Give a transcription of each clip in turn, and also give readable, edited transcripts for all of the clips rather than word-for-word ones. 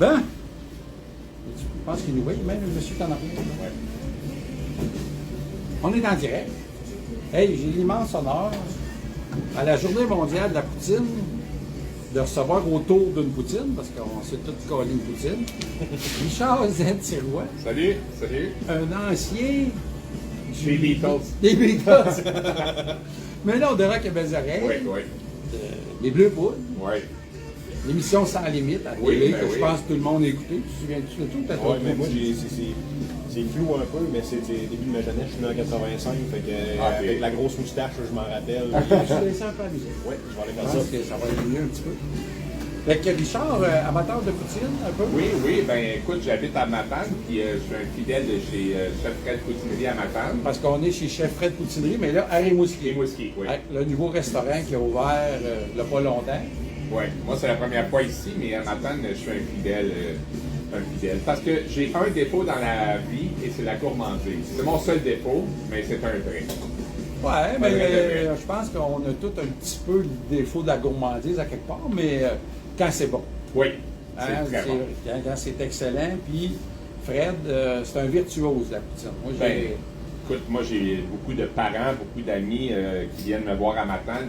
Ben, je pense qu'il nous voit, même le monsieur t'en a rien. Ouais. On est en direct. Hey, j'ai l'immense honneur, à la Journée mondiale de la poutine, de recevoir autour d'une poutine, parce qu'on s'est tous collé une poutine, Richard Z. Sirois, Salut, salut. un ancien Des Beatles. Des Beatles. Mais là, on dirait qu'il y a belles oreilles. Oui, oui. Les Bleus Poudres. Oui. L'émission Sans Limite à la Oui, télé, ben que oui. je pense que tout le monde a écouté. Tu te souviens-tu de tout? Oui, mais moi, c'est flou un peu, mais c'est début de ma jeunesse, je suis né en 85, fait que avec la grosse moustache, je m'en rappelle. Je vais laisser un peu amuser. Oui, je vais aller Je faire ça. pense que ça va aller mieux un petit peu. Fait que Richard, amateur de poutine, un peu? Oui, oui, ben écoute, j'habite à Matane, puis je suis un fidèle de chez Chef Fred Poutinerie à Matane. Parce qu'on est chez Chef Fred Poutinerie, mais là, à Rimouski. Rimouski, oui. Avec le nouveau restaurant qui a ouvert il n'y a pas longtemps. Oui, moi c'est la première fois ici, mais à Matane, je suis un fidèle. Parce que j'ai un défaut dans la vie, et c'est la gourmandise. C'est mon seul défaut, mais c'est un trait. Ouais, mais je pense qu'on a tous un petit peu le défaut de la gourmandise à quelque part, mais quand c'est bon. Oui, Hein, c'est très bon. quand c'est excellent. Puis Fred, c'est un virtuose, la poutine. Moi, Ben, écoute, moi j'ai beaucoup de parents, beaucoup d'amis qui viennent me voir à Matane.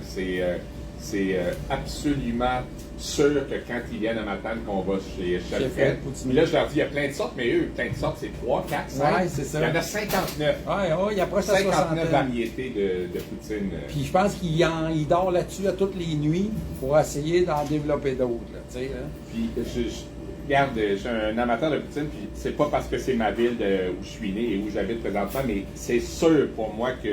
C'est absolument sûr que quand ils viennent à Matane, qu'on va chez Chef Chef Fred. Fred Poutinerie. Puis là, je leur dis, il y a plein de sortes, mais eux, plein de sortes, c'est 3, 4, 5. Ouais, c'est ça. Il y en a 59. ouais, il approche la 59 soixantaine. variétés de poutine. Puis je pense qu'il dort là-dessus à toutes les nuits pour essayer d'en développer d'autres. Là, tu sais, hein. Puis, regarde, je suis un amateur de poutine, puis c'est pas parce que c'est ma ville où je suis né et où j'habite présentement, mais c'est sûr pour moi que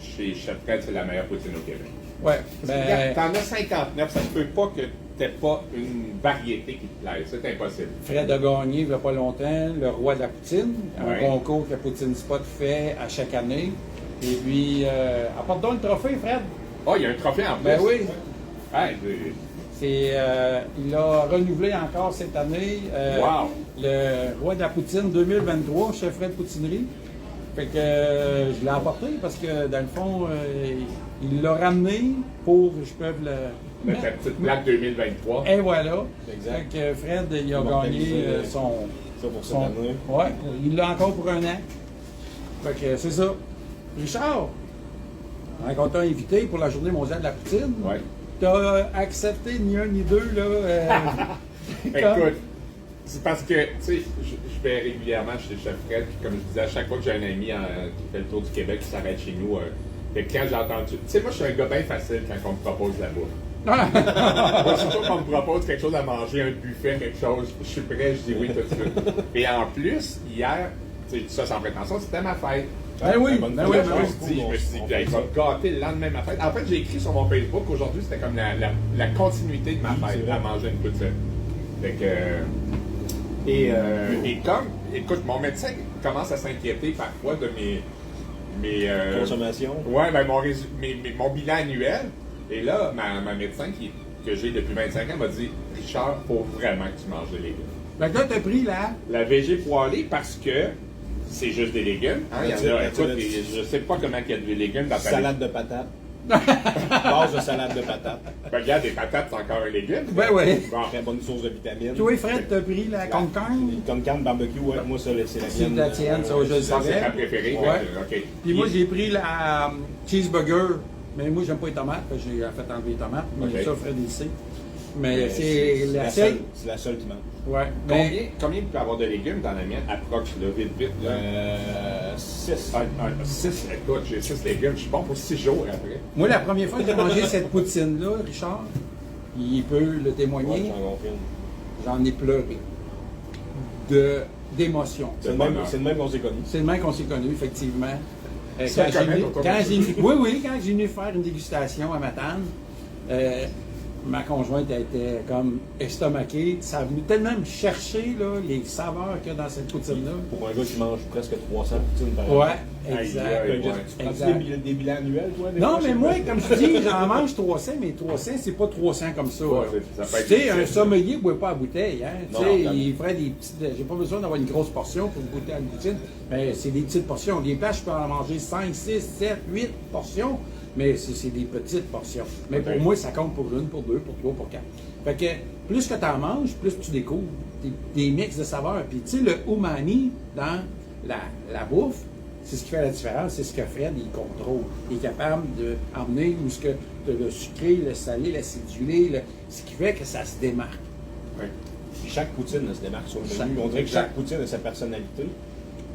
chez Chef Fred, c'est la meilleure poutine au Québec. Ouais, Regarde, t'en as 59, ça ne peut pas que t'aies pas une variété qui te plaise. C'est impossible. Fred a gagné il n'y a pas longtemps le roi de la poutine, un Ouais. concours que Poutine Spot fait à chaque année. Et puis, apporte donc le trophée, Fred. Oh, il y a un trophée en plus. Ben oui. Hey, Il a renouvelé encore cette année Wow. le roi de la poutine 2023, Chef Fred Poutinerie. Fait que je l'ai apporté parce que dans le fond, il l'a ramené pour je peux le. la petite plaque 2023. Et voilà. Exact. Fait que Fred, il a Il m'a gagné organisé, son. Ça pour cette année. Ouais, il l'a encore pour un an. Fait que c'est ça. Richard, quand on t'a invité pour la Journée mondiale de la poutine, Ouais. t'as accepté ni un ni deux, là. Écoute, c'est parce que, tu sais, je vais régulièrement chez Chef Fred, puis comme je disais, à chaque fois que j'ai un ami qui fait le tour du Québec, qui s'arrête chez nous, fait que quand j'ai entendu. Tu sais, moi, je suis un gars bien facile quand on me propose la bouffe. Moi, surtout qu'on me propose quelque chose à manger, un buffet, quelque chose, je suis prêt, je dis oui tout de suite. Et en plus, hier, tu sais, tout ça sans prétention, c'était ma fête. Ben oui, bonne ben fête. oui, Je ben me oui. suis dit, il va me gâter le lendemain de ma fête. En fait, j'ai écrit sur mon Facebook qu'aujourd'hui, c'était comme la continuité de ma Oui, fête, c'est vrai. à manger une poutine. Fait que, et comme, écoute, mon médecin commence à s'inquiéter parfois de mes Consommation. ouais, ben mon bilan annuel. Et là, ma médecin que j'ai depuis 25 ans m'a dit, Richard, faut vraiment que tu manges des légumes. Fait que là, t'as pris La végé poêlée parce que c'est juste des légumes. Hein, il y en a, écoute, je sais pas comment il y a des légumes dans ta Salade de patates. Base de salade de patates. Ben, regarde, des patates, c'est encore un légume. Ben oui. Bon, Très bonne source de vitamines. Toi, Fred, t'as pris la concarne. Comme carne barbecue, ouais, moi, ça, c'est la C'est mienne. la tienne, ça, je le ça, c'est savais. ta préférée. Ouais. fait que, OK. Puis moi, j'ai pris la cheeseburger. Mais moi, j'aime pas les tomates, parce que j'ai fait enlever les tomates. Mais Ok. ça, Fred, il sait. Mais c'est la seule. C'est la seule qui manque. Ouais. Mais Combien il peut y avoir de légumes dans la mienne? Approche, là, vite, là. 6. 6, écoute, j'ai 6 légumes, je suis bon pour 6 jours après. moi, la première fois que j'ai mangé cette poutine-là, Richard, il peut le Ouais, témoigner, j'en confirme. j'en ai pleuré. D'émotion. C'est le même qu'on s'est connus. C'est le même qu'on s'est connu, effectivement. Ça Quand connaît, j'ai- ton quand commerce. oui, quand j'ai venu faire une dégustation à Matane, ma conjointe a été comme estomaquée. Ça a venu tellement me chercher là, les saveurs qu'il y a dans cette poutine-là. Pour un gars qui mange presque 300 poutines par Ouais. an. Exact. Ouais. Tu prends Exact. des bilans annuels, toi? des Non, fois, mais je sais moi, pas. comme je dis, j'en mange 300, mais 300, c'est pas 300 comme ça. Ouais, là. ça peut être Tu sais, un difficile, sommelier ne boit pas à bouteille. Hein? Non, Tu sais, non, il ferait des petites. J'ai pas besoin d'avoir une grosse portion pour goûter à une poutine. Mais c'est des petites portions. Des plats, je peux en manger 5, 6, 7, 8 portions, mais c'est des petites portions. Mais Ok. pour moi, ça compte pour une, pour deux, pour trois, pour quatre. Fait que plus que tu en manges, plus tu découvres des mix de saveurs. Puis tu sais, le umami dans la bouffe, c'est ce qui fait la différence, c'est ce que Fred, il contrôle. Il est capable d'emmener où ce que le sucré, le salé, l'acidulé, ce qui fait que ça se démarque. Ouais. Chaque poutine se démarque sur le Chaque- menu. On dirait que exact. chaque poutine a sa personnalité,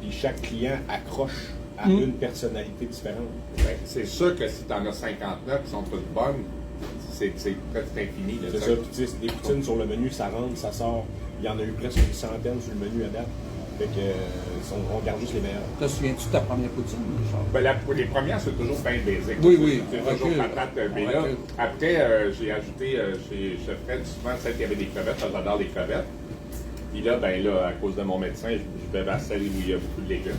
puis chaque client accroche à une personnalité différente. Ben, c'est sûr que si tu en as 59 qui sont toutes bonnes, c'est presque infini. Là, C'est ça, puis tu sais, des poutines sur le menu, ça rentre, ça sort. Il y en a eu presque une centaine sur le menu à date. Fait que, on garde juste les meilleurs. Te souviens-tu de ta première poutine, Charles? Ben, les premières, c'est toujours bien basique. Oui. C'est On toujours recule. patate. Mais On là, recule. après, j'ai ajouté chez Chef Fred souvent celle qui avait des crevettes, parce que j'adore les crevettes. Puis là, ben là, à cause de mon médecin, je vais à celle où il y a beaucoup de légumes.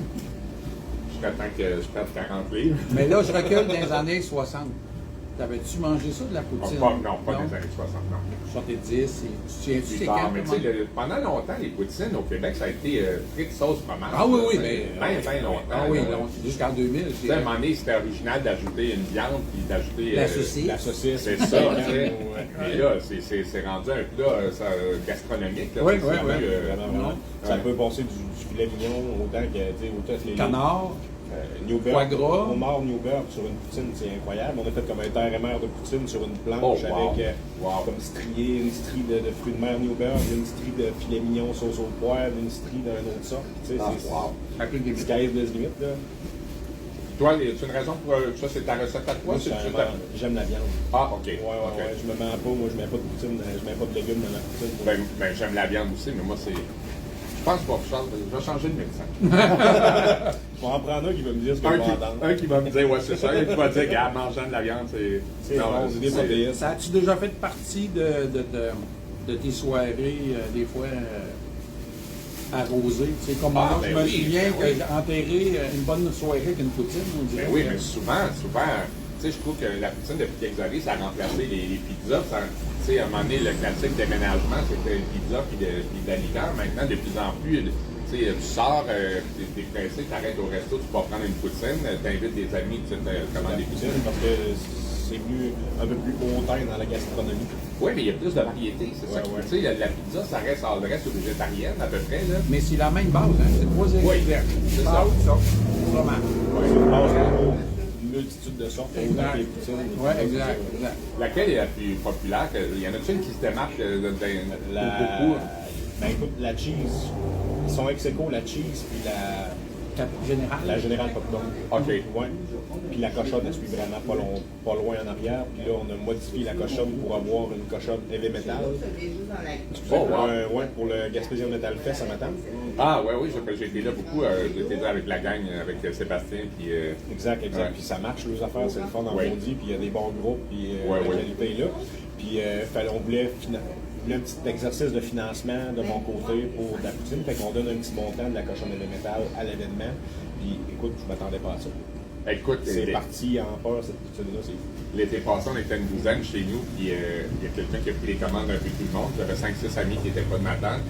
Jusqu'à temps que je perde 40 livres. Mais là, je recule dans les années 60. T'avais-tu mangé ça de la Non, poutine? pas dans les années 60, non. 70, tu te souviens-tu Plus c'est tard, quand? mais tu sais, pendant longtemps, les poutines au Québec, ça a été frites, sauce, fromage. Ah oui, là, mais. bien longtemps. Ah oui, là. non, jusqu'en 2000. Tu sais, à un moment donné, c'était original d'ajouter une viande puis d'ajouter. La saucisse. La saucisse. C'est ça, tu sais. Mais là, c'est rendu un plat gastronomique. Là, Oui, c'est oui, rendu, oui. Vraiment. Ça peut passer du filet mignon autant que, tu sais, autant que les Canard. Newberg, Foie gras. homard Newberg sur une poutine, c'est incroyable. On a fait comme un terre et mer de poutine sur une planche Oh, wow. avec Wow. comme strié, une strie de fruits de mer Newberg, une strie de filet mignon sauce au poivre, une strie d'un autre sorte. Tu sais, c'est wow. Avec des sky is the limit, là. Toi, as-tu une raison pour ça? C'est ta recette à toi? Moi, C'est juste j'aime la viande. Ah, OK. Ouais, OK. je me mens pas, moi je mets pas de poutine, je mets pas de légumes dans ma poutine. Ben, j'aime la viande aussi, mais moi, c'est. Je pense pas. Je vais changer de médecin. Je vais en prendre un qui va me dire ce que je vais entendre. Un qui va me dire, ouais, c'est ça. Un qui va dire, gars, mangeant de la viande, c'est. C'est bon, c'est des protéines. Ça a-tu déjà fait partie de tes soirées, des fois arrosées? Tu sais, comme Ah, moi, ben je me oui, souviens ben oui. que enterrer une bonne soirée avec une poutine, on dirait. Ben oui, que- mais souvent, tu sais, je trouve que la poutine, depuis quelques années, ça a remplacé les pizzas. Tu sais, à un moment donné, le classique déménagement, c'était une pizza puis de la liqueur. Maintenant, de plus en plus, tu sais, tu sors, t'es pressé, t'arrêtes au resto, tu peux prendre une poutine, t'invites des amis, tu te commandes La des poutine poutines. parce que c'est venu un peu plus hautain dans la gastronomie. Oui, mais il y a plus de variété, c'est ça. Ouais. Tu sais, la pizza, ça reste végétarienne à peu près, là. Mais c'est la même base, hein? C'est trois ingrédients. c'est ça. Fromage. C'est une base de une multitude de sortes, autant que les poutines. Oui, exact. Laquelle est la plus populaire? Il y en a-t-il une qui se démarque La, ben écoute, la cheese. Ils sont ex aequo, la cheese puis Général. la générale popcorn. OK. Ouais. Puis la cochonne, elle suit vraiment pas loin en arrière. Puis là, on a modifié la cochonne pour avoir une cochonne heavy metal. Oh, wow. Ouais, pour le Gaspésian Metal Fest à Matane. Ah, ouais, oui, j'ai été là beaucoup. J'ai été là avec la gang, avec Sébastien, puis... Exact. Ouais. Puis ça marche, les affaires, c'est le fun en Ouais. maudit, puis il y a des bons groupes, puis Ouais, la ouais. qualité est là. Puis on voulait un petit exercice de financement de mon côté pour de la poutine, fait qu'on donne un petit montant de la cochonne de métal à l'événement. Puis écoute, je m'attendais pas à ça. Écoute, C'est parti en peur, cette poutine-là, c'est l'été passé, on était une douzaine chez nous, puis il y a quelqu'un qui a pris les commandes un peu tout le monde. J'avais 5-6 amis qui n'étaient pas de ma tante.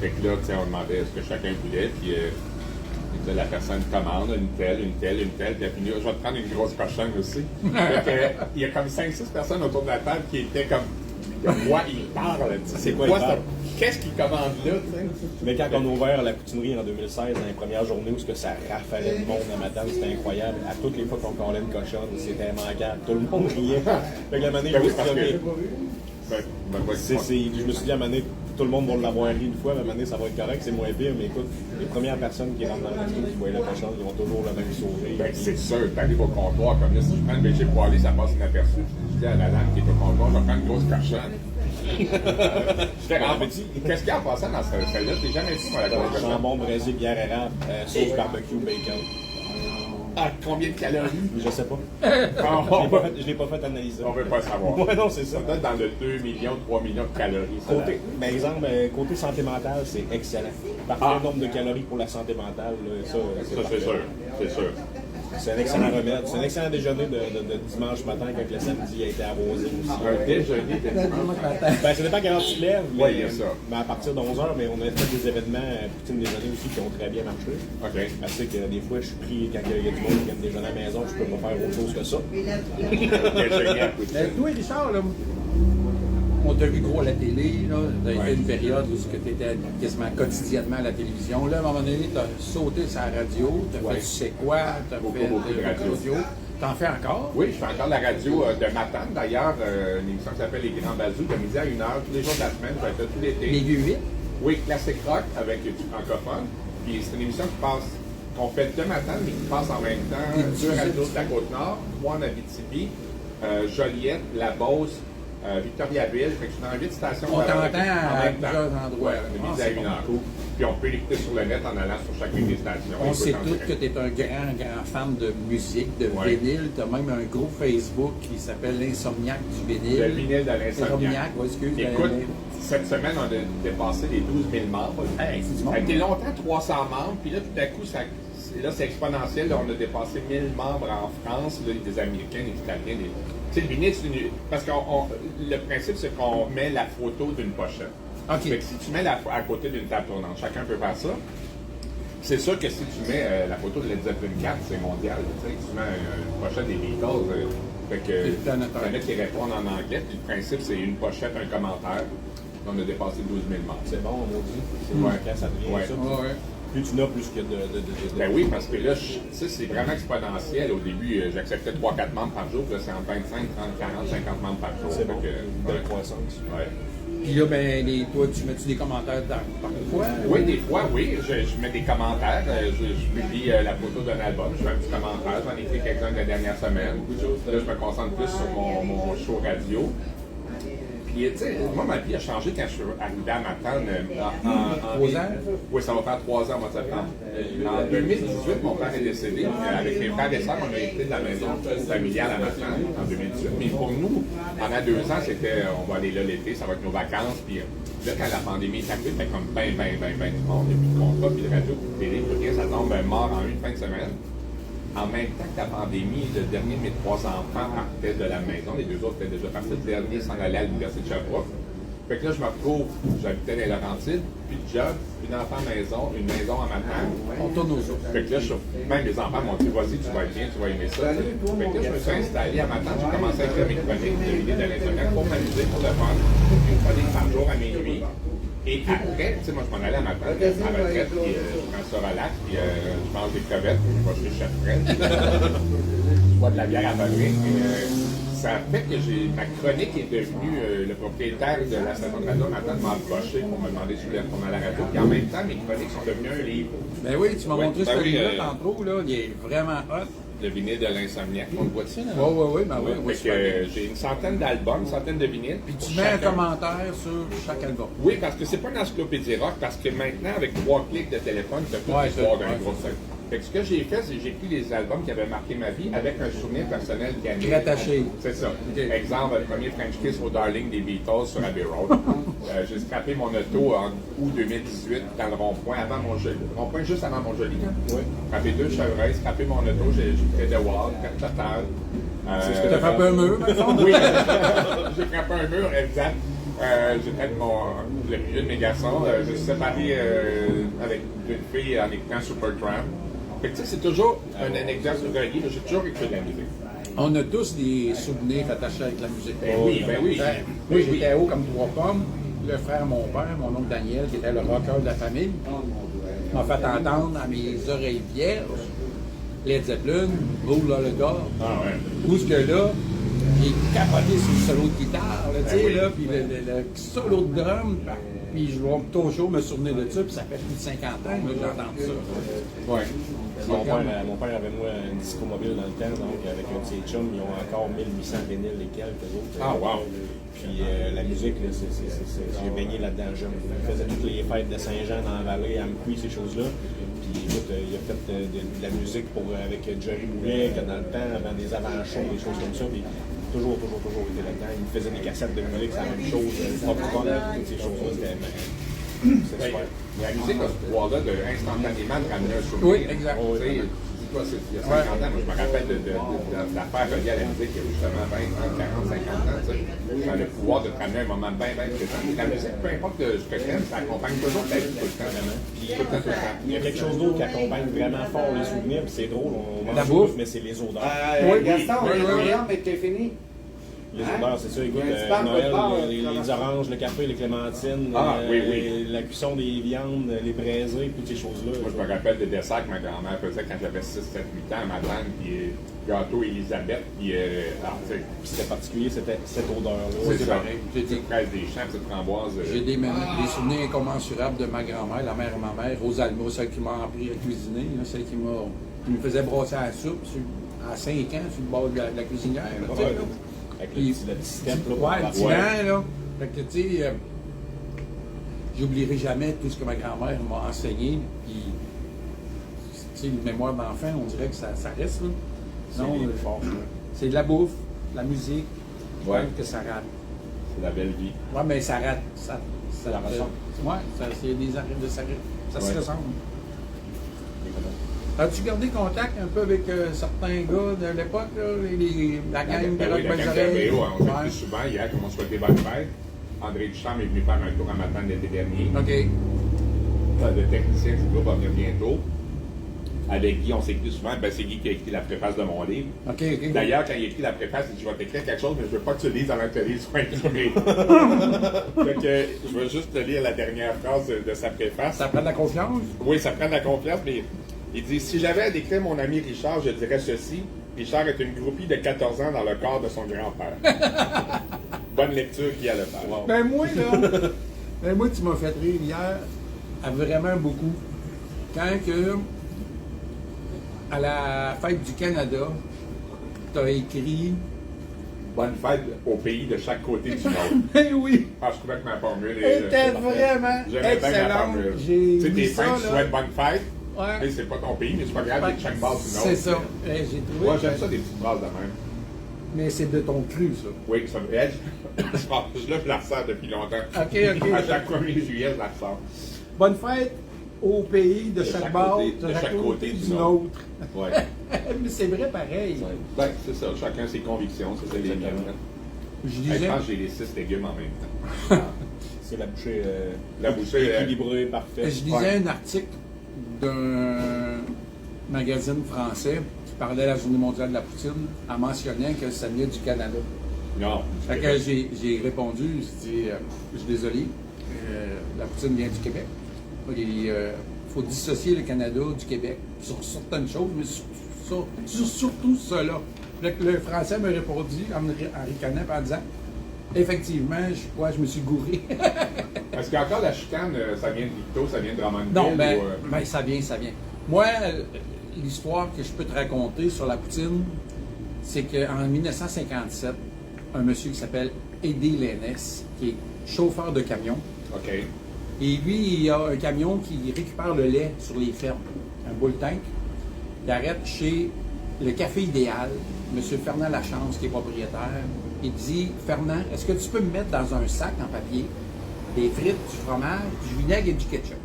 Fait que là, tu sais, on demandait ce que chacun voulait, puis la personne commande une telle, puis elle finit, je vais te prendre une grosse cochonne aussi. Fait que, il y a comme 5-6 personnes autour de la table qui étaient comme, de quoi il parle, tu sais, c'est quoi il ça? parle? Qu'est-ce qu'il commande là, tu sais? Mais quand on a ouvert la poutinerie en 2016, dans les premières journées où ça rafalait de monde à Matane, c'était incroyable. À toutes les fois qu'on collait une cochonne, c'était immanquable. Tout le monde riait. Fait que la manée, Ben oui, je me parce suis dit, que- ok, Ouais, je me suis dit à Mané, tout le monde va l'avoir ri une fois, mais à Mané, ça va être correct, c'est moins pire. Mais écoute, les premières personnes qui rentrent dans le resto qui voient la cochonne, ils ont toujours le même sourire. Ben, c'est sûr, t'arrives au comptoir, comme là, si je prends une végé poêlée, ça passe inaperçu. Je dis à la dame qui est au comptoir, je vais prendre une grosse cochonne. J'étais en petit. Qu'est-ce qu'il y a en passant dans celle-là? Je l'ai jamais vu, moi, la grosse cochonne. Jambon, brésil, bière érable, sauce barbecue, bacon. À combien de calories? Je sais pas. Je l'ai pas fait analyser. On veut pas savoir. Ouais, non, c'est ça. Ça doit être dans le 2 millions, 3 millions de calories. ça, Côté, par exemple, côté santé mentale, c'est excellent. Parfait nombre de calories pour la santé mentale, là, ça Ça, parfait. c'est sûr. C'est sûr. C'est un excellent remède. C'est un excellent déjeuner de dimanche matin quand le samedi a été arrosé aussi. Un déjeuner de dimanche matin. Ben, ça dépend à quelle heure tu te lèves. Oui, il y a ça. Mais à partir de 11h, mais on a fait des événements poutine déjeuner aussi qui ont très bien marché. OK. Assez que des fois, je suis pris quand il y a du monde qui aime déjeuner à la maison, je peux pas faire autre chose que ça. Déjeuner à côté. Mais toi, Richard, là, on t'a vu gros à la télé, là. T'as été une période où tu étais quasiment quotidiennement à la télévision. Là, à un moment donné, t'as sauté sur la radio, t'as fait tu sais quoi, t'as Beaucoup fait de radio. T'en fais encore? Oui, je fais encore la radio de Matane, d'ailleurs, une émission qui s'appelle Les Grands Bazous, de midi à 1h, tous les jours de la semaine, je fais tout l'été. Les U8? Oui, classique rock avec du francophone. Puis c'est une émission qu'on fait de Matane, mais qui passe en même temps deux radios de la Côte-Nord, trois en Abitibi, Joliette, La Beauce, Victoriaville. Fait que je suis dans 8 stations. On t'entend en à même temps. plusieurs endroits. Ouais, de midi Ah, à c'est 1h. bon. Puis on peut l'écouter sur le net en allant sur chacune des stations. On Écoute sait en tous direct. que tu es un grand fan de musique, de Ouais. vinyle. Tu as même un groupe Facebook qui s'appelle l'Insomniac du vinyle. Le vinyle de l'Insomniac. Oui, excuse. Écoute, cette semaine, on a dépassé les 12 000 membres. Hey, c'est du Ça a monde. été longtemps 300 membres, puis là, tout à coup, c'est exponentiel. Là, on a dépassé 1000 membres en France, là, des Américains, des Italiens. Tu sais, le vinyle, parce que le principe, c'est qu'on met la photo d'une pochette. OK. Fait que si tu mets à côté d'une table tournante, chacun peut faire ça. C'est sûr que si tu mets la photo de Led Zeppelin 4, c'est mondial. Tu sais, tu mets une pochette des Beatles. Fait que C'est planétaire. il y en a qui répondent en anglais. Puis le principe, c'est une pochette, un commentaire. On a dépassé 12 000 membres. C'est bon, on dit. C'est Ouais. quand ça devient Ouais. ça. Ouais. Plus tu n'as, plus qu'il y a de Ben oui, parce que là, c'est vraiment exponentiel. Au début, j'acceptais 3-4 membres par jour. Puis là, c'est en 25, 30, 40, 50 membres par jour. C'est bon. Fait que, Belle ouais. croissance. Ouais. Puis là, ben, toi, tu mets-tu des commentaires parfois? Oui, des fois, oui. Je mets des commentaires. Je publie la photo d'un album. Je fais un petit commentaire. J'en ai écrit quelques-uns de la dernière semaine. Là, je me concentre plus sur mon show radio. Puis, tu sais, moi, ma vie a changé quand je suis arrivé à Matane. 3 ans? Oui, ça va faire 3 ans au mois de septembre. En 2018, mon père est décédé. Avec mes frères et sœurs, on a été de la maison familiale à Matane en 2018. Mais pour nous, pendant 2 ans, c'était on va aller là l'été, ça va être nos vacances. Puis là, quand la pandémie est arrivée, fait comme ben du monde, il n'y a plus de contrat, puis de radio, puis de télé, puis rien, ça tombe mort en une fin de semaine. En même temps que la pandémie, le dernier de mes 3 enfants partait de la maison, les 2 autres étaient déjà partis, le dernier s'en allait à l'université de Sherbrooke. Fait que là, je me retrouve, j'habitais dans les Laurentides, puis de job, une enfant maison, une maison en Matane. On tourne aux autres. Fait que là, même les enfants m'ont dit, vas-y, tu vas être bien, tu vas aimer ça. Fait que là, je me suis installé à Matane, j'ai commencé à écrire mes chroniques de l'idée de l'Insomniac pour m'amuser, pour le fun. Une chronique par jour à minuit. Et après, tu sais, moi, je m'en allais à Matane, à la retraite, puis je prends ça relax, puis je mange des crevettes, puis je vais chez Chef Fred. Je bois de la bière à fabrique. Ça fait que ma chronique est devenue le propriétaire de la station de radio Matane m'a approché pour me demander si je voulais retourner à la radio. Puis en même temps, mes chroniques sont devenues un livre. Ben oui, tu m'as Ouais, montré ben ce oui, livre-là tantôt, là. Il est vraiment hot. Le vinyle de l'Insomniac. On le voit-tu, là? Oui, ben oui. Fait que j'ai une centaine d'albums, une centaine de vinyles. Puis tu mets un commentaire sur chaque album. Oui, parce que c'est pas une encyclopédie rock, parce que maintenant, avec 3 clics de téléphone, tu as toute Ouais, l'histoire d'un ouais. groupe. Fait que ce que j'ai fait, c'est que j'ai pris les albums qui avaient marqué ma vie avec un souvenir personnel qui a Rattaché. C'est ça. Ok. Exemple, le premier French Kiss au Darling des Beatles sur Abbey Road. J'ai scrappé mon auto en août 2018 dans le rond-point avant Montjoli. Rond-point juste avant Montjoli. Oui. Scrappé 2 chevreuils, scrappé mon auto, j'ai fait de wall, carte totale. C'est ce que tu as frappé un mur, maintenant? Oui, j'ai frappé un mur, exact. J'ai fait le milieu de mes garçons. Je suis séparé avec une fille en écoutant Supertramp. Fait que tu sais, c'est toujours une anecdote reliée. J'ai toujours écouté de la musique. On a tous des souvenirs attachés avec la musique. Ben oui, ben oui. Moi, j'étais haut comme 3 pommes. Le frère de mon père, mon oncle Daniel, qui était le rocker de la famille, m'a fait entendre à mes oreilles vierges Led Zeppelin, Blue Lolita. Ah ouais. Où ce que là, j'ai capoté sur le solo de guitare, là, tu sais, oui. là, puis le solo de drum, puis je vais toujours me souvenir de ça, puis ça fait plus de 50 ans là, que j'ai entendu ça. Ouais. Mon père avait moi une disco mobile dans le temps, donc avec un de ses chums, ils ont encore 1800 vinyles et quelques autres. Ah, wow. Puis la musique, là, j'ai baigné là-dedans jeune. Je faisais toutes les fêtes de Saint-Jean dans la vallée, à Amqui, ces choses-là. Puis écoute, il a fait de la musique avec Jerry Boulet, que dans le temps, avant des avant-shows, des choses comme ça. Puis, toujours été là-dedans. Il me faisait des cassettes de musique, c'est la même chose. Popcorn, toutes ces choses-là, c'était super. La musique a ce pouvoir-là de instantanément de ramener un souvenir. Oui, exact. Dis-toi, il y a 50 ans, moi je me rappelle d'affaires reliées à la musique, il y a justement 20, 30, 40, 50 ans, tu sais. Ça a le pouvoir de te ramener un moment bien présent. La musique, peu importe ce que tu aimes, ça accompagne toujours ta vie tout le temps, vraiment. Tout le temps. Il y a quelque chose d'autre qui accompagne vraiment fort les souvenirs, puis c'est drôle, on mange La bouffe, mais c'est les odeurs. Gaston, mais t'es fini. Les odeurs, c'est ça, écoute, Il y a un petit parc Noël, de bar, les oranges, le café, les clémentines, la cuisson des viandes, les braisés, toutes ces choses-là. Moi, je me rappelle des desserts que ma grand-mère faisait quand j'avais 6, 7, 8 ans, ma tante, puis gâteau Elisabeth, puis C'était particulier, c'était cette odeur-là. c'est ça. pareil. Petite fraise des champs, petite framboise. J'ai des souvenirs incommensurables de ma grand-mère, la mère de ma mère, Rosalma, celle qui m'a appris à cuisiner, là, celle qui me faisait brasser la soupe à 5 ans sur le bord de la cuisinière. Là, tu sais, là. Avec le petit step, là. Ouais, le petit vent, là. Fait que, tu sais, j'oublierai jamais tout ce que ma grand-mère m'a enseigné. Puis, tu sais, une mémoire d'enfant, on dirait que ça reste, là. Non, c'est de la bouffe, de la musique. Ouais. Que ça rate. C'est la belle vie. Ouais, mais ça rate. Ça la ressemble. Ouais, c'est des arrêts de ça se Ouais. ressemble. As-tu gardé contact un peu avec certains gars de l'époque, là, la gang de Ben oui, Rock la Belles gang Oreilles? de on s'est Ouais. plus souvent hier, comme on souhaitait bonne fête. André Duchamp est venu faire un tour à matin l'été dernier. OK. Le technicien du groupe va venir bientôt. Avec Guy, on s'écrit souvent. Ben, c'est Guy qui a écrit la préface de mon livre. OK. D'ailleurs, quand il écrit la préface, il dit: je vais t'écrire quelque chose, mais je veux pas que tu le lises dans l'atelier sur imprimé. Fait que je veux juste te lire la dernière phrase de sa préface. Ça prend de la confiance? Oui, ça prend de la confiance, mais il dit: si j'avais à décrire mon ami Richard, je dirais ceci. Richard est une groupie de 14 ans dans le corps de son grand-père. Bonne lecture qui a le faire. Wow. Ben moi, là, moi, tu m'as fait rire hier, vraiment beaucoup. Quand que, à la fête du Canada, tu as écrit... Bonne fête au pays de chaque côté du monde. Ben oui! Ah, je trouvais que ma formule Était vraiment J'aimais bien ma excellente. formule. J'ai Tu sais, lu t'es ça, fin, tu là. souhaites bonne fête. Ouais. Mais c'est pas ton pays, mais c'est pas grave, t'es de chaque base du nord. C'est ça. J'ai trouvé... Moi, j'aime ça des petites phrases de même. Mais c'est de ton cru, ça. Oui, ça me aide. Je la ressors depuis longtemps. OK. À chaque 1er juillet, je la ressors. Bonne fête au pays de chaque bord, de chaque côté du du nôtre. Ouais. Mais c'est vrai pareil. Ben, c'est ça. Chacun ses convictions. C'est ça les miennes. Je Je disais... pense que j'ai les 6 légumes en même temps. C'est la bouchée, La bouchée, équilibrée, parfaite. Je lisais un article d'un magazine français qui parlait de la Journée mondiale de la poutine en mentionnant que ça venait du Canada. Non. Fait que j'ai répondu, j'ai dit, je suis désolé, la poutine vient du Québec. Il faut dissocier le Canada du Québec sur certaines choses, mais surtout cela. Fait que le Français me répondit en ricanant en disant, effectivement, je me suis gouré. Est-ce qu'encore la chicane, ça vient de Victo, ça vient de Drummondville? Non, ben, ou, ben, ça vient. Moi, l'histoire que je peux te raconter sur la poutine, c'est qu'en 1957, un monsieur qui s'appelle Eddie Lénès, qui est chauffeur de camion, OK. et lui, il a un camion qui récupère le lait sur les fermes, un bull tank. Il arrête chez le Café Idéal, M. Fernand Lachance, qui est propriétaire. Il dit, Fernand, est-ce que tu peux me mettre dans un sac en papier des frites, du fromage, du vinaigre et du ketchup?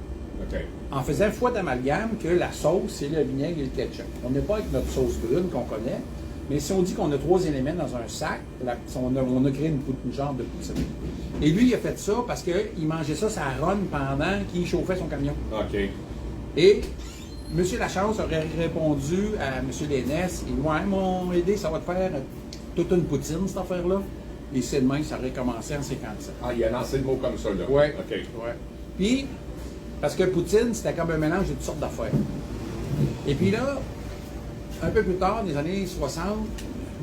OK. En faisant foi d'amalgame que la sauce, c'est le vinaigre et le ketchup. On n'est pas avec notre sauce brune qu'on connaît, mais si on dit qu'on a 3 éléments dans un sac, on a créé une genre de poutine. Et lui, il a fait ça parce qu'il mangeait ça, ça ronne pendant qu'il chauffait son camion. OK. Et M. Lachance aurait répondu à M. Lénès, il dit, ouais, mon aidé, ça va te faire toute une poutine, cette affaire-là. Et c'est demain, ça aurait commencé en 57. Ah, il a lancé le mot comme ça, là. Ouais. OK. Ouais. Puis, parce que poutine, c'était comme un mélange de toutes sortes d'affaires. Et puis là, un peu plus tard, des années 60,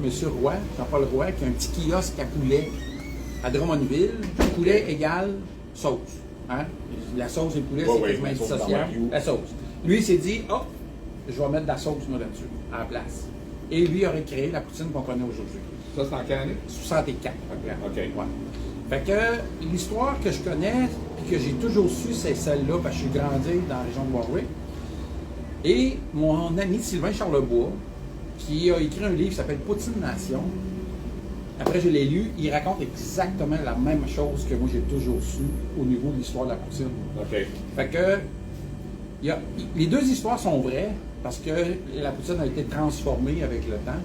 M. Roy, Jean-Paul Roy, qui a un petit kiosque à poulet à Drummondville, poulet égale sauce. Hein? La sauce et le poulet, c'est quasiment indissociable. La sauce. Lui, il s'est dit, oh, je vais mettre de la sauce, moi, là-dessus, à la place. Et lui aurait créé la poutine qu'on connaît aujourd'hui. Ça, c'est en quelle année? 64. OK. Ouais. Fait que l'histoire que je connais et que j'ai toujours su, c'est celle-là, parce que je suis grandi dans la région de Warwick. Et mon ami Sylvain Charlebois, qui a écrit un livre qui s'appelle Poutine Nation. Après, je l'ai lu, il raconte exactement la même chose que moi j'ai toujours su au niveau de l'histoire de la poutine. OK. Fait que les deux histoires sont vraies parce que la poutine a été transformée avec le temps.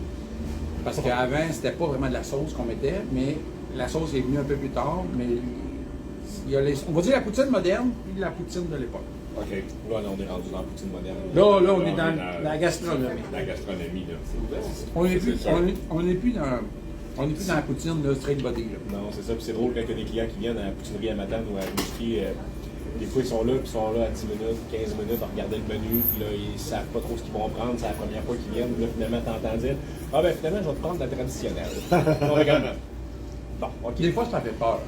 Parce qu'avant, c'était pas vraiment de la sauce qu'on mettait, mais la sauce est venue un peu plus tard. Mais on va dire la poutine moderne et la poutine de l'époque. OK. Là, on est rendu dans la poutine moderne. Là, on est dans la gastronomie. La gastronomie, là. On n'est plus, C'est ça. on n'est plus dans la poutine là, straight body. Là. Non, c'est ça. Puis c'est drôle quand il y a des clients qui viennent à la poutinerie à Matane ou à Rimouski. Des fois, ils sont là, puis ils sont là à 10 minutes, 15 minutes à regarder le menu, puis là, ils savent pas trop ce qu'ils vont prendre, c'est la première fois qu'ils viennent, puis là, finalement, t'entends dire « Ah ben finalement, je vais te prendre la traditionnelle. » On regarde. Bon, OK. Des fois, ça fait peur.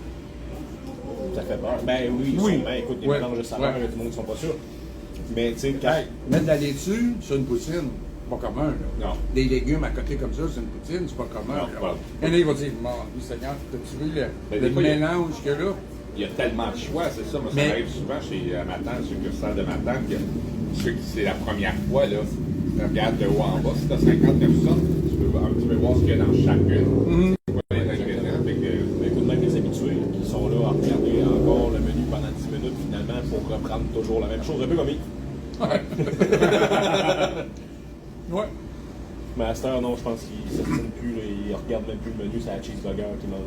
Ça fait peur. Ben oui, sûrement. Écoute, des mélanges de saveurs, il y a tout le monde qui sont pas sûrs. Mais tu sais, quand... Hey, mettre de la laitue sur une poutine, c'est pas commun. Là. Non. Des légumes à côté comme ça sur une poutine, c'est pas commun. Non, là. pas. Et là, il va dire Mon Dieu Seigneur, as-tu vu Mais le des fois, il y a- mélange que là? Il y a tellement de choix, c'est ça. Moi, ça Mais- arrive souvent chez Matane, chez Cursal de Matane, que ceux qui c'est la première fois, là, tu regardes de haut en bas, si tu as 50 personnes, tu veux voir ce qu'il y a dans chacune. Tu vois les ingrédients. Fait que, Écoute, même les habitués qui sont là à regarder encore le menu pendant 10 minutes finalement pour reprendre toujours la même chose, un peu comme Ouais. Mais à cette heure, non, je pense qu'ils ne s'obstinent plus, là, ils regardent même plus le menu, c'est la cheeseburger qu'ils mangent.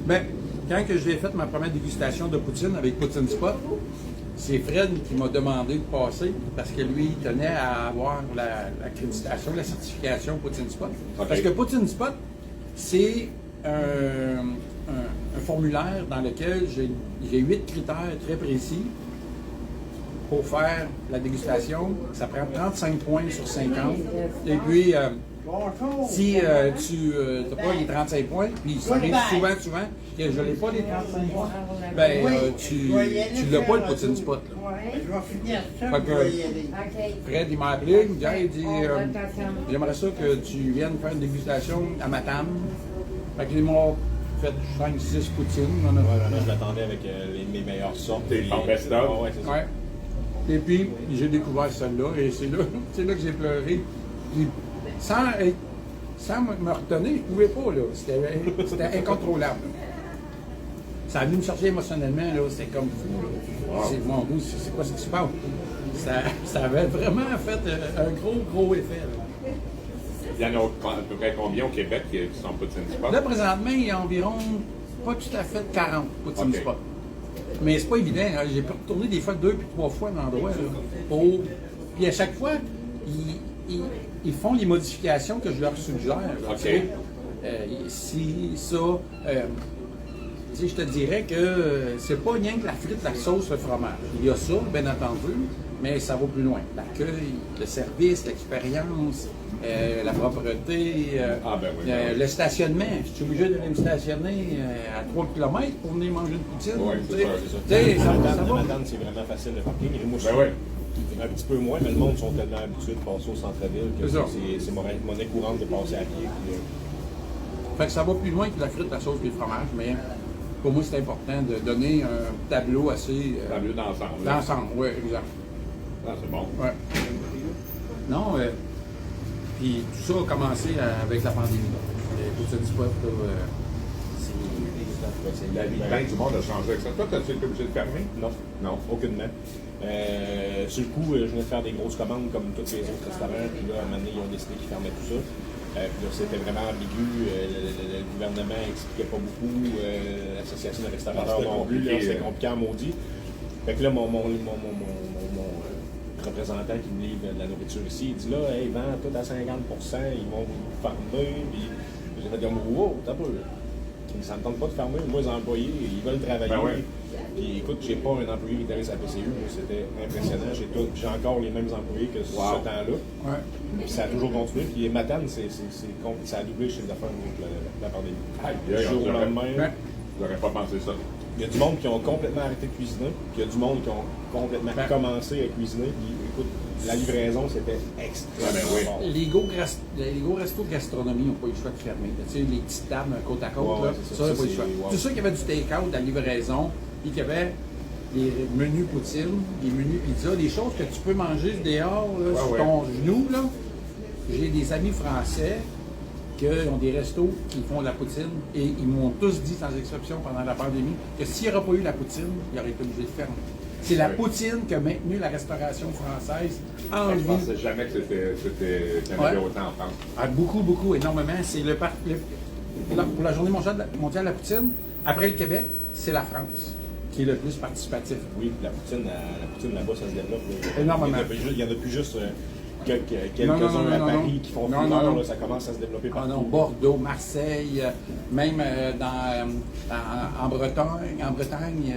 Ben, quand que j'ai fait ma première dégustation de poutine avec Poutine Spot, c'est Fred qui m'a demandé de passer parce que lui, il tenait à avoir l'accréditation, la certification Poutine Spot. OK. Parce que Poutine Spot, c'est un formulaire dans lequel j'ai 8 critères très précis pour faire la dégustation. Ça prend 35 points sur 50. Et puis, si tu n'as pas les 35 points, puis ça arrive souvent que je n'ai pas les 35 points, ben tu l'as pas le Poutine Spot. Là. Je vais finir ça, Fait je que- vais y aller. OK. Fred, il m'a appelé, il me dit, hey, il dit, On va être ensemble. j'aimerais ça que tu viennes faire une dégustation à Matane. Fait qu'ils m'ont fait 5-6 poutines. On a- Ouais, vraiment, je l'attendais avec mes meilleures sortes. Tes Puis- best of. Ouais, c'est ça. Ouais. Et puis, j'ai découvert celle-là, et c'est là que j'ai pleuré. Puis, sans me retenir, je pouvais pas, là. C'était incontrôlable. Ça a venu me chercher émotionnellement, là. C'était comme fou, là. C'est, mon Dieu, c'est quoi ce qui se passe? Ça avait vraiment fait un gros effet, là. il y en a à peu près combien au Québec qui sont poutine spot? Là, présentement, il y a environ pas tout à fait 40 poutine Ok. spots. Mais c'est pas évident. Hein. J'ai pu retourner des fois 2 puis 3 fois dans l'endroit. Puis à chaque fois, ils font les modifications que je leur suggère. Là, Ok. tu sais. Si ça. Tu sais, je te dirais que c'est pas rien que la frite, la sauce, le fromage. Il y a ça, bien entendu, mais ça va plus loin. L'accueil, le service, l'expérience, la propreté, Ah, ben oui, ben oui. le stationnement. Je suis obligé d'aller me stationner à 3 km pour venir manger une poutine. Ouais, tu c'est sais. ça, C'est ça. Tu sais, ça va. La Matane, c'est vraiment facile de parking. Et moi, je Ben suis ouais. un petit peu moins, mais le monde sont tellement habitués de passer au centre-ville que C'est ça. c'est monnaie courante de passer à pied. Puis, Fait que ça va plus loin que la frite, la sauce et le fromage, mais pour moi, c'est important de donner un tableau assez. Tableau d'ensemble. là. D'ensemble, oui, exact. Ah, c'est bon. Ouais. Non, puis tout ça a commencé avec la pandémie. Les poutine spot, là, c'est La vie ben du monde a changé avec ça. Toi, t'as-tu été obligé de fermer? Non, Non. aucunement. Sur le coup, je venais de faire des grosses commandes comme tous les autres restaurants, puis là, à un moment donné, ils ont décidé qu'ils fermaient tout ça. Puis là, c'était vraiment ambigu. Le gouvernement n'expliquait pas beaucoup. L'association des restaurateurs C'était non plus. compliqué, C'était compliqué en maudit. Fait que là, mon représentant qui me livre de la nourriture ici, il dit là, hey, vend tout à 50%, ils vont vous fermer. Puis j'ai fait comme, wow, t'as peu. Ça ne me tente pas de fermer. Moi, les employés, ils veulent travailler. Ben ouais. Puis écoute, j'ai pas un employé qui était à la PCU, mais c'était impressionnant. J'ai encore les mêmes employés que ce temps-là. ouais. Puis ça a toujours continué. Puis Matane, ça a doublé le chiffre d'affaires avec la pandémie. Aïe, Du jour au lendemain, Ouais. J'aurais pas pensé ça. il y a du monde qui ont complètement arrêté de cuisiner. Puis il y a du monde qui ont complètement Ben. commencé à cuisiner. Puis écoute, la livraison, c'était extrêmement Ah, ben oui. fort. Les gros restos de gastronomie n'ont pas eu le choix de fermer. Tu sais, les petites tables côte à côte, Ouais, là, c'est ça, ça. n'a pas eu le Ça, choix. c'est- wow. C'est sûr qu'il y avait du take-out, de la livraison, puis qu'il y avait des menus poutine, des menus pizza, des choses que tu peux manger dehors là, sur ton genou. Là. J'ai des amis français qui ont des restos qui font de la poutine et ils m'ont tous dit, sans exception, pendant la pandémie, que s'il n'y aurait pas eu la poutine, ils auraient été obligés de fermer. C'est la poutine qui a maintenu la restauration française en vie. Je pensais jamais que qu'il y en avait autant en France. Ah, beaucoup, beaucoup, énormément. C'est pour la journée mondiale de la poutine, après le Québec, c'est la France qui est le plus participatif. Oui, la poutine là-bas, ça se développe. Là. Énormément. Il y en a plus juste quelques-uns à Paris qui font fureur, là, ça commence à se développer partout. Non, Bordeaux, Marseille, même en Bretagne.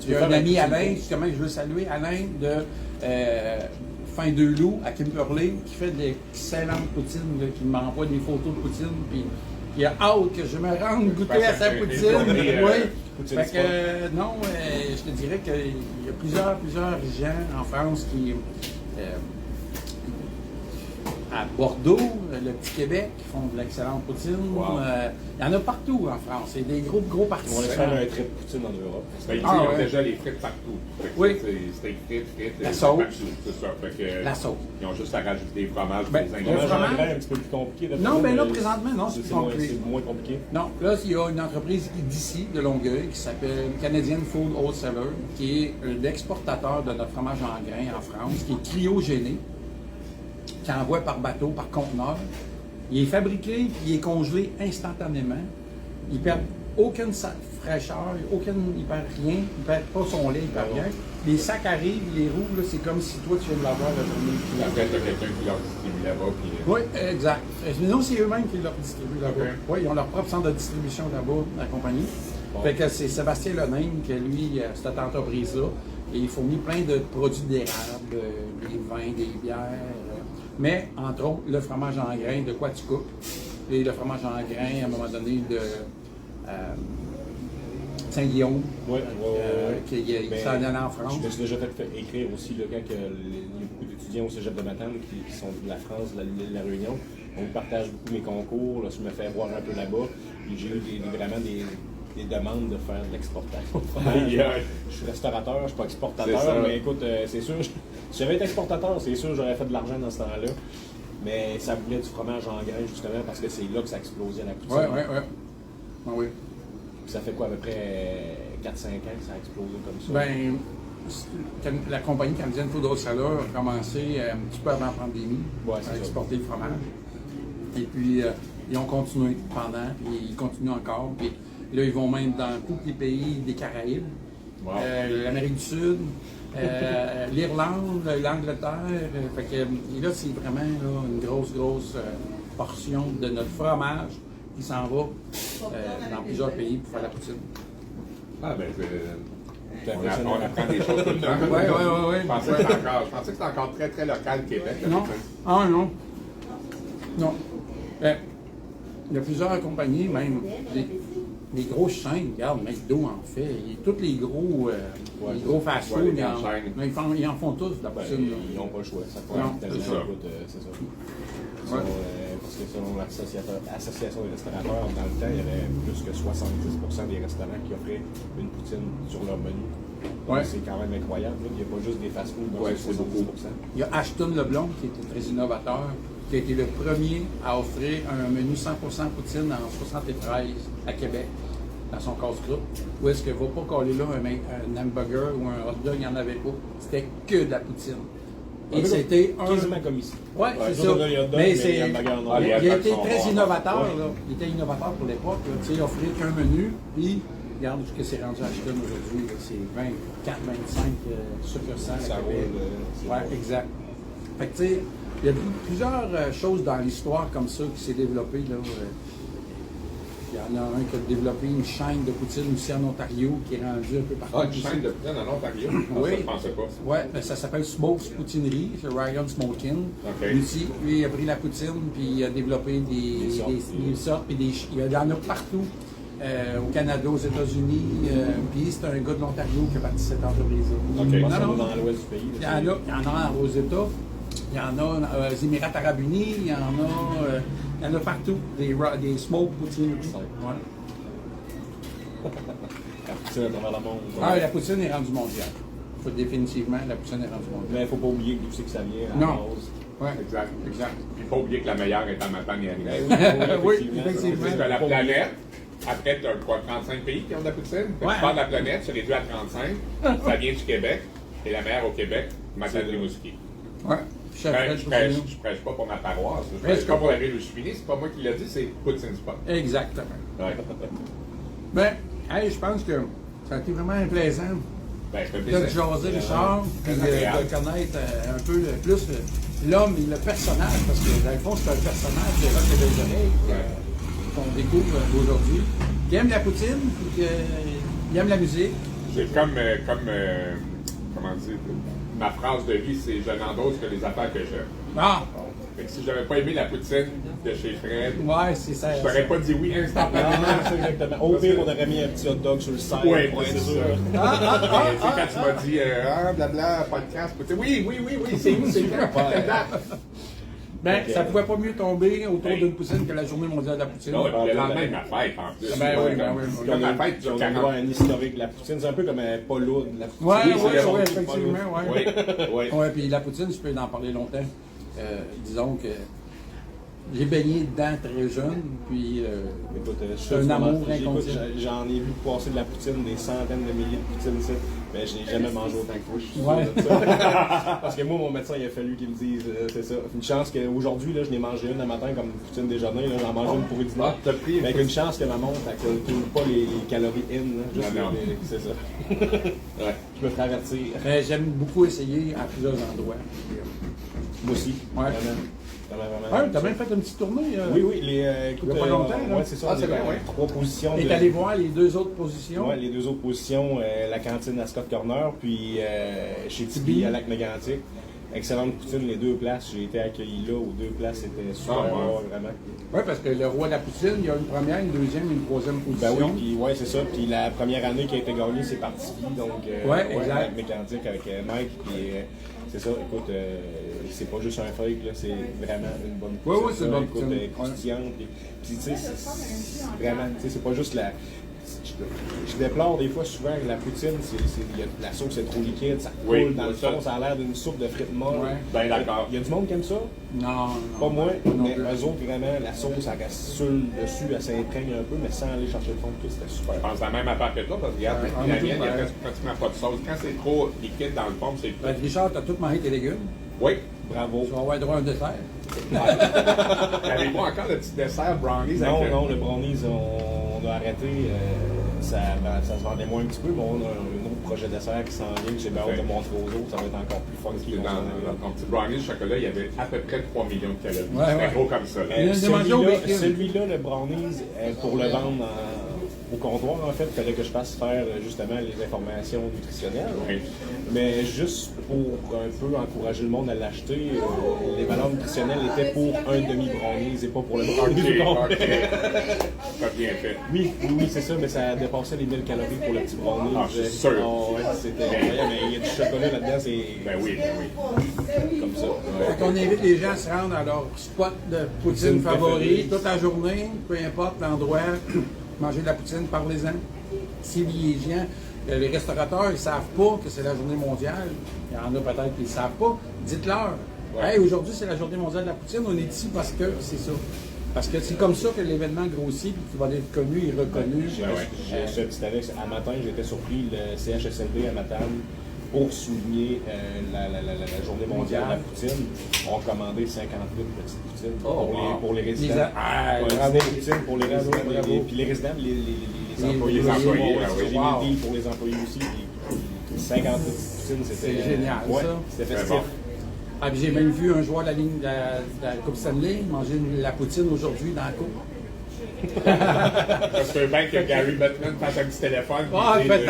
J'ai un ami Alain, justement, je veux saluer Alain de Fin de Loup à Kimberley, qui fait de l'excellentes poutines, là, qui m'envoie des photos de poutine, puis il a hâte que je me rende goûter à sa poutine. Oui. Fait que, non, je te dirais qu'il y a plusieurs gens en France qui. À Bordeaux, le Petit Québec, qui font de l'excellente poutine. Wow. Il y en a partout en France. Il y a des gros On va participants. faire un trip poutine en Europe. Ben, ils ont déjà les frites partout. Fait que Oui. C'est frites, La c'est sauce. partout, c'est ça. Fait que, La sauce. Ils ont juste à rajouter des fromages, Ben, des Le ingrédients. fromage. fromage un petit peu plus compliqué. Non, mais là, présentement, non, c'est plus compliqué. C'est moins compliqué. Non, là, il y a une entreprise d'ici, de Longueuil, qui s'appelle Canadian Food Wholesaler, qui est l'exportateur de notre fromage en grains en France, qui est cryogéné, qui envoie par bateau, par conteneur. Il est fabriqué, il est congelé instantanément. Il ne perd aucune fraîcheur, il perd rien, il ne perd pas son lait, il ne perd rien. Les sacs arrivent, les roues, là, c'est comme si toi tu viens de l'avoir la journée. Après, t'as quelqu'un qui leur distribue là-bas. Puis, Oui, exact. Mais non, c'est eux-mêmes qui leur distribuent là-bas. Ok. Oui, ils ont leur propre centre de distribution là-bas, la compagnie. Fait que c'est Sébastien Lenain qui, lui, cette entreprise-là. Et il fournit plein de produits d'érable, des vins, des bières. Mais, entre autres, le fromage en grains, de quoi tu coupes. Et le fromage en grains, à un moment donné, de Saint-Guillaume, qui s'en allait en France. Je me suis déjà fait écrire aussi, là, quand il y a beaucoup d'étudiants au cégep de Matane qui sont de la France, de la Réunion. On partage beaucoup mes concours, là, je me fais voir un peu là-bas. Et j'ai eu vraiment des demandes de faire de l'exportation. Je suis restaurateur, je ne suis pas exportateur, mais écoute, c'est sûr, si j'avais été exportateur, c'est sûr j'aurais fait de l'argent dans ce temps-là. Mais ça voulait du fromage en grains, justement, parce que c'est là que ça explosait la poutine. Oui. Puis ça fait quoi, à peu près 4-5 ans que ça a explosé comme ça? Ben, la compagnie canadienne Food Wholesaler a commencé un petit peu avant la pandémie à exporter le fromage. Et puis, ils ont continué pendant, puis ils continuent encore. Puis là, ils vont même dans tous les pays des Caraïbes, l'Amérique du Sud, l'Irlande, l'Angleterre. Fait que là, c'est vraiment là, une grosse portion de notre fromage qui s'en va dans plusieurs pays pour faire la poutine. Ah, ben, on apprend des choses tout le temps. Oui. Je pensais que c'était encore très, très local, Québec. Non. Ah, non. Non. Il y a plusieurs compagnies, même des grosses chaînes. Regarde, McDo en fait. Tous les gros fast-food, ils en font tous de la poutine. Ils n'ont pas le choix. Ça c'est ça. Parce que selon l'Association des restaurateurs, dans le temps, il y avait plus que 70% des restaurants qui offraient une poutine sur leur menu. C'est quand même incroyable. Là. Il n'y a pas juste des fast-food, c'est beaucoup. Il y a Ashton Leblond qui était très innovateur, qui a été le premier à offrir un menu 100% poutine en 73 à Québec, dans son casse-croûte. Où est-ce que va pas coller là un hamburger ou un hot dog, il n'y en avait pas. C'était que de la poutine. Et c'était quasiment comme ici. Oui, c'est ça. Mais il a été très innovateur. Là. Il était innovateur pour l'époque. Il offrait qu'un menu, puis regarde ce que c'est rendu à Ashton aujourd'hui. C'est 24, 25 succursales à Québec. Oui, exact. Fait que tu sais, il y a plusieurs choses dans l'histoire comme ça qui s'est développée. Là. Il y en a un qui a développé une chaîne de poutine aussi en Ontario qui est rendue un peu partout. Ah, une chaîne de poutine en Ontario? Oui. Ça, je pensais pas. Oui, ben, ça s'appelle Smokes Poutinerie, c'est Ryan Smokin. Okay. Lui, il a pris la poutine, puis il a développé des sortes, puis il y en a partout. Au Canada, aux États-Unis, puis c'est un gars de l'Ontario qui a parti cette entreprise-là. Okay. Non. Dans l'ouest du pays. Il y en a aux États, il y en a aux Émirats Arabes Unis, il y en a partout, des smoke poutines. Ouais. la poutine à travers le monde. Ah, la poutine est rendue mondiale. Faut définitivement, la poutine est rendue mondiale. Mais il ne faut pas oublier d'où c'est que ça vient. À Non. la base. Ouais. Exact. Puis pas oublier que la meilleure est en Matane et à Nice. Oui, Parce effectivement. que la planète, après, tu as quoi, 35 pays qui ont de la poutine? Fait que Ouais. tu pars de la planète, c'est réduit à 35. Ça vient du Québec. Et la meilleure au Québec, Matane Rimouski. Ouais. Je prêche pas pour ma paroisse. Je prêche pas pour la ville où je suis né. C'est pas moi qui l'ai dit, c'est Poutine Spot. Exactement. Ouais. Ben, hey, je pense que ça a été vraiment plaisant Ben, je fais de te plaisir. jaser, Richard, puis agréable. de connaître un peu plus l'homme et le personnage, parce que dans le fond, c'est un personnage de Rock et des oreilles qu'on découvre aujourd'hui, qui aime la poutine, puis qui aime la musique. C'est comme comment dire, ma phrase de vie, c'est je n'endosse que les affaires que j'aime. Ah! Fait que si j'avais pas aimé la poutine de chez Fred, Ouais, c'est ça. je t'aurais pas dit oui instantanément. Ah, c'est exactement. Au pire, on aurait mis un petit hot dog sur le side Ouais, pour c'est être ça. sûr. Tu sais, quand tu m'as dit blabla, podcast, poutine, oui, c'est où, c'est quand, quelle date? Ben, Ok. ça pouvait pas mieux tomber autour d'une poutine que la journée mondiale de la poutine. Non, et puis le lendemain, ma fête en plus. Ben oui, ben oui. Comme ma fête, Puis on tu a as droit à un historique de la poutine. C'est un peu comme un pas lourd de la poutine. Ouais, Oui, ouais, c'est bon, ouais, c'est effectivement, ouais. Oui. Ouais, puis la poutine, je peux en parler longtemps. Disons que j'ai baigné dedans très jeune, puis Écoute, c'est un amour inconditionnel. J'en ai vu passer de la poutine, des centaines de milliers de poutines ici, mais je n'ai jamais mangé autant que toi. Je suis sûr Ouais. de ça. Parce que moi, mon médecin, il a fallu qu'il me dise, c'est ça. Une chance qu'aujourd'hui, je n'ai mangé une le matin comme une poutine déjeuner, là, j'en mange une pour le dîner. Ah, t'as pris une Mais avec une chance que ma montre, elle ne tourne pas les calories in, là, juste Non, non. c'est ça. Ouais. Je me ferai avertir. Mais j'aime beaucoup essayer à plusieurs endroits. Moi aussi. Ouais. Vraiment. T'as même fait une petite tournée. Oui, écoute, Il y a pas longtemps, là. ouais, c'est ça. Ah, c'est les, vrai, ouais. 3 positions. T'es allé voir les deux autres positions. Ouais, les 2 autres positions, la cantine à Scott Corner, puis chez Tibi à Lac-Mégantic. Excellente poutine, les 2 places. J'ai été accueilli là, aux 2 places, c'était super Ah, ouais. bon, vraiment. Oui, parce que le roi de la poutine, il y a une première, une deuxième et une troisième Ben position. oui, puis ouais, c'est ça. Puis la première année qui a été gagnée, c'est par Tibi, donc Ouais, exact. Lac-Mégantic avec Mike, puis c'est ça, écoute, c'est pas juste un fake, là, c'est vraiment une bonne poutine. Ouais, ouais, c'est une bonne écoute, poutine. croustillante, puis tu sais, c'est vraiment, tu sais, c'est pas juste la... Je déplore des fois souvent que la poutine, la sauce est trop liquide, ça coule Oui, dans le ça. fond, ça a l'air d'une soupe de frites molles. Ouais. Ben d'accord. Il y a du monde qui aime ça, Non, pas moi, non mais plus. eux autres, vraiment, la sauce, elle reste sur le dessus, elle s'imprègne un peu, mais sans aller chercher le fond, tout, c'était super. Je pense à la même affaire que toi, parce que regarde, Ouais, la en mienne, tout, il n'y a ouais. presque pratiquement pas de sauce. Quand c'est trop liquide dans le fond, c'est Ben, Richard, t'as tout mangé tes légumes. Oui. Bravo. Tu vas avoir droit à un dessert. Avez-vous encore le petit dessert brownies Non, avec non, le brownies, on a arrêté. Ça se vendait moins un petit peu, mais on a un autre projet dessert qui s'en vient, que j'ai bien hâte de montrer aux autres, ça va être encore plus fun. Parce que dans ton petit brownie de chocolat, il y avait à peu près 3 millions de calories. Ouais, C'était ouais. gros comme ça. là. Il y a une dimension bacon. Celui-là, le brownies, pour le vendre au comptoir, en fait, il fallait que je fasse faire justement les informations nutritionnelles. Oui. Mais juste pour un peu encourager le monde à l'acheter, les valeurs nutritionnelles étaient pour un demi-brownies et pas pour le brownies. Ok. Pas bien fait. Oui, c'est ça, mais ça dépassait les 1000 calories pour le petit brownie. Ah, je suis sûr. Oh, ouais, c'était incroyable, mais il y a du chocolat là-dedans, c'est Ben oui. comme ça. Fait qu'on invite les gens à se rendre à leur spot de poutine Poutine favori préférée. toute la journée, peu importe l'endroit, manger de la poutine, parlez-en. Si les gens, les restaurateurs, ils ne savent pas que c'est la journée mondiale, il y en a peut-être qui ne savent pas, dites-leur. Ouais. Hey, aujourd'hui c'est la journée mondiale de la poutine, on est ici parce que c'est ça. Parce que c'est comme ça que l'événement grossit et qu'il va être connu et reconnu. J'ai ce petit avec, à matin, j'étais surpris, le CHSLD à Matane, pour souligner la journée mondiale de la poutine, ont commandé 58 petites poutines pour les résidents. Ah, Ouais, bravo. des poutines pour les résidents. bravo. Puis les résidents, les employés. les employés, ouais, ah oui. j'ai Wow. mis le deal pour les employés aussi. Puis 58 poutines, c'était C'est génial, ouais, ça. c'était C'est festif. bon. Ah, puis j'ai même vu un joueur de la ligne de la Coupe Stanley manger la poutine aujourd'hui dans la coupe. Ça se peut bien que Gary Bettman fasse un petit téléphone. Ah, puis peut-être.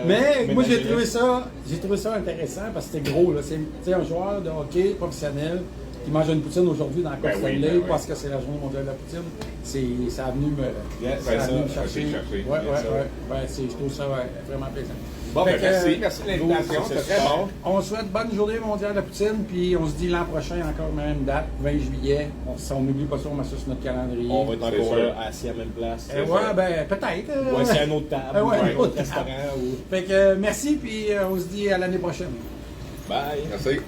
mais Mais moi, j'ai ménagez-le. trouvé ça intéressant parce que c'était gros. Là. C'est tu sais, un joueur de hockey professionnel qui mange une poutine aujourd'hui dans la Coupe Ben oui, Stanley ben oui. parce que c'est la journée mondiale de la poutine. Ça a venu me, Yeah, ça a c'est venu me ça, chercher. c'est cherché. Ouais, Bien sûr. ouais. Je trouve ça vraiment plaisant. Bon, ben Fait que, merci de l'invitation, c'est c'était très bon. On souhaite bonne journée mondiale de la poutine, puis on se dit l'an prochain, encore même date, 20 juillet. On n'oublie pas ça, on met ça sur notre calendrier. On va être C'est encore sûr. là, assis à la même place. Ouais, ben peut-être. Ou assis à une autre table, Ouais, ou une un autre autre restaurant. Ou... Fait que merci, puis on se dit à l'année prochaine. Bye! Merci.